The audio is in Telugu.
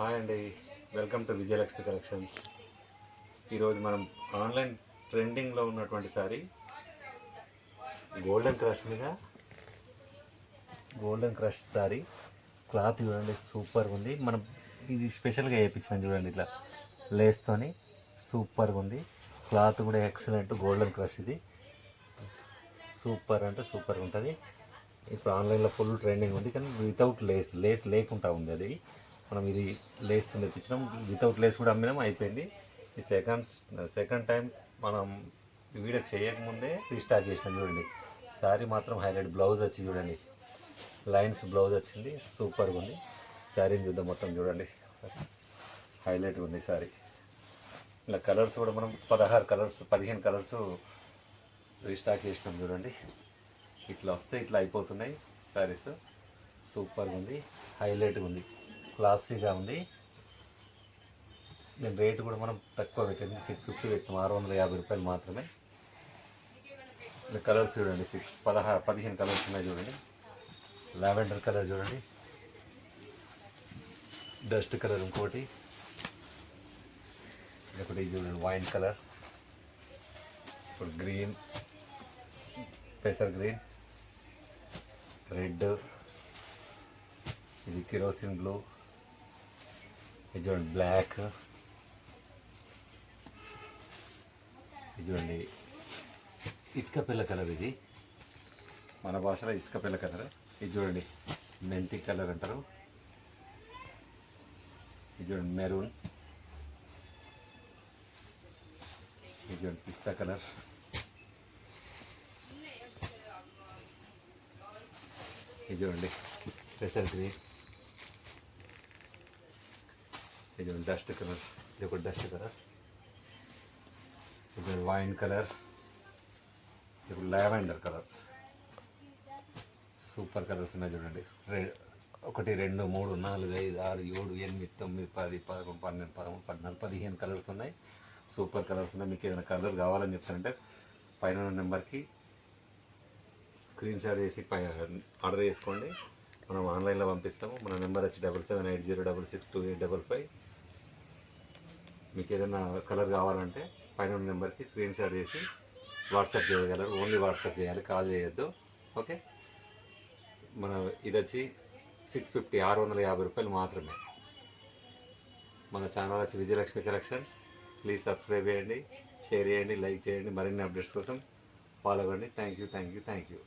హాయ్ అండి, వెల్కమ్ టు విజయలక్ష్మి కలెక్షన్స్. ఈరోజు మనం ఆన్లైన్ ట్రెండింగ్లో ఉన్నటువంటి sorry golden crush sorry cloth చూడండి, సూపర్గా ఉంది. మనం ఇది స్పెషల్గా వేయించాం చూడండి, ఇట్లా లేస్తోని సూపర్గా ఉంది. క్లాత్ కూడా ఎక్సలెంట్, గోల్డెన్ క్రష్. ఇది సూపర్ అంటే సూపర్గా ఉంటుంది. ఇప్పుడు ఆన్లైన్లో ఫుల్ ట్రెండింగ్ ఉంది, కానీ వితౌట్ లేస్ లేకుండా ఉంది. అది మనం ఇది లేస్తో తెప్పించినాం, వితౌట్ లేస్ కూడా అమ్మినాం, అయిపోయింది. ఈ సెకండ్ టైం మనం వీడియో చేయకముందే రీస్టార్ట్ చేసినాం. చూడండి, శారీ మాత్రం హైలైట్. బ్లౌజ్ వచ్చి చూడండి, లైన్స్ బ్లౌజ్ వచ్చింది, సూపర్గా ఉంది. శారీని చూద్దాం మొత్తం, చూడండి హైలైట్గా ఉంది శారీ. ఇలా కలర్స్ కూడా మనం 15 కలర్స్ రీస్టాక్ చేసినాం. చూడండి, ఇట్లా వస్తే ఇట్లా అయిపోతున్నాయి శారీస్. సూపర్గా ఉంది, హైలైట్గా ఉంది, క్లాసీగా ఉంది. దీని రేటు కూడా మనం తక్కువ పెట్టింది, 650 పెట్టినాం, 650 రూపాయలు మాత్రమే. ఇలా కలర్స్ చూడండి, 15 కలర్స్ ఉన్నాయి. చూడండి, లావెండర్ కలర్ చూడండి, డస్ట్ కలర్ ఇంకోటి, ఒకటి చూడండి వైన్ కలర్, ఇప్పుడు గ్రీన్, పెసర్ గ్రీన్, రెడ్, ఇది కిరోసిన్ బ్లూ, ఇది చూడండి బ్లాక్, ఇది చూడండి ఇటుక పిల్ల కలర్, ఇది మన భాషలో ఇటుక పిల్ల కలర్. ఇది చూడండి మెంతి కలర్ అంటారు. ఇది చూడండి మెరూన్, ఇది చూడండి పిస్తా కలర్, ఇది చూడండి పెసర్ గ్రీన్, ఇది డస్ట్ కలర్, ఇది ఒక డస్ట్ కలర్, ఇది వైన్ కలర్, ఇప్పుడు లావెండర్ కలర్. సూపర్ కలర్స్ ఉన్నాయి చూడండి. 1 2 3 4 5 6 7 8 9 10 11 12 13 14 15 కలర్స్ ఉన్నాయి. సూపర్ కలర్స్ ఉన్నాయి. మీకు ఏదైనా కలర్ కావాలని చెప్తారంటే పైన నెంబర్కి స్క్రీన్ షాట్ చేసి ఆర్డర్ చేసుకోండి, మనం ఆన్లైన్లో పంపిస్తాము. మన నెంబర్ వచ్చి 7780662855. మీకు ఏదైనా కలర్ కావాలంటే పైన నెంబర్కి స్క్రీన్ షాట్ చేసి వాట్సాప్ చేయగలరు. ఓన్లీ వాట్సాప్ చేయాలి, కాల్ చేయొద్దు. ఓకే, మన ఇది వచ్చి 650 రూపాయలు మాత్రమే. మన ఛానల్ వచ్చి విజయలక్ష్మి కలెక్షన్స్. ప్లీజ్ సబ్స్క్రైబ్ చేయండి, షేర్ చేయండి, లైక్ చేయండి. మరిన్ని అప్డేట్స్ కోసం ఫాలో అవ్వండి. Thank you.